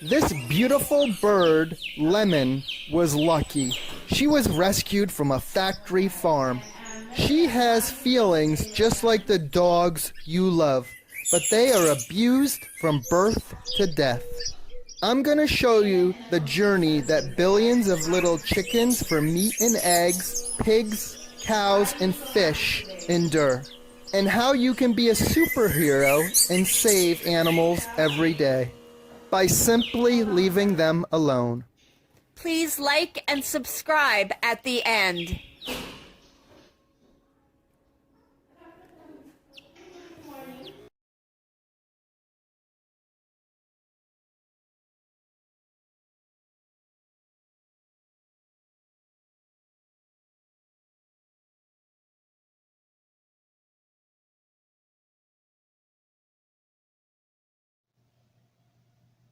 This beautiful bird, Lemon, was lucky. She was rescued from a factory farm. She has feelings just like the dogs you love, but they are abused from birth to death. I'm gonna show you the journey that billions of little chickens for meat and eggs, pigs, cows, and fish endure, and how you can be a superhero and save animals every day by simply leaving them alone. Please like and subscribe at the end.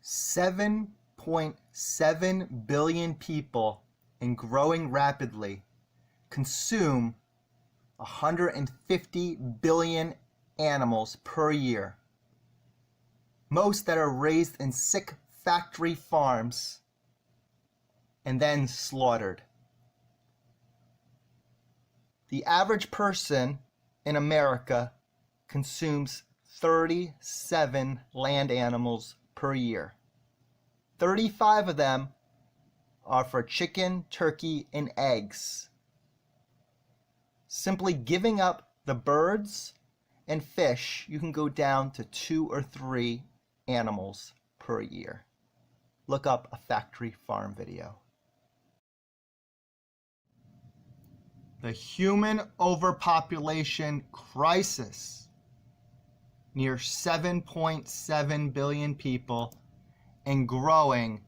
$7.7 billion people and growing rapidly consume 150 billion animals per year, most that are raised in sick factory farms and then slaughtered. The average person in America consumes 37 land animals per year. 35 of them are for chicken, turkey, and eggs. Simply giving up the birds and fish, you can go down to 2 or 3 animals per year. Look up a factory farm video. The human overpopulation crisis. Near 7.7 billion people and growing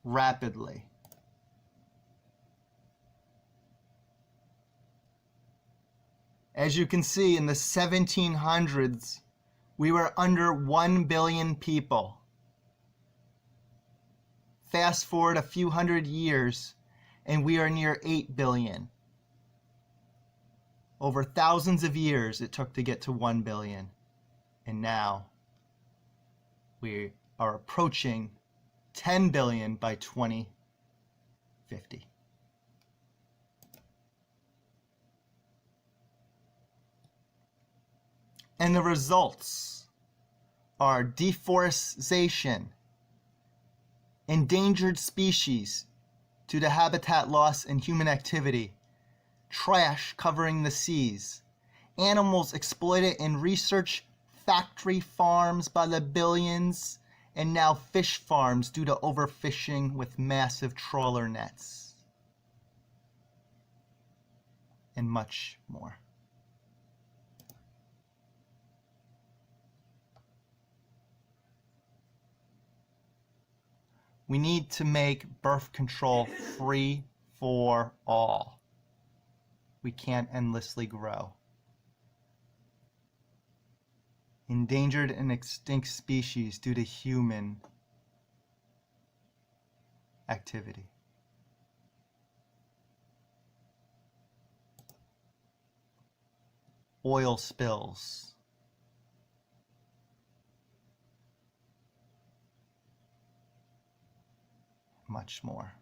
rapidly. As you can see, in the 1700s, we were under 1 billion people. Fast forward a few hundred years, and we are near 8 billion. Over thousands of years it took to get to 1 billion. And now we are approaching 10 billion by 2050. And the results are deforestation, endangered species due to habitat loss and human activity, trash covering the seas, animals exploited in research factory farms by the billions, and now fish farms due to overfishing with massive trawler nets, and much more. We need to make birth control free for all. We can't endlessly grow. Endangered and extinct species due to human activity. Oil spills. Much more.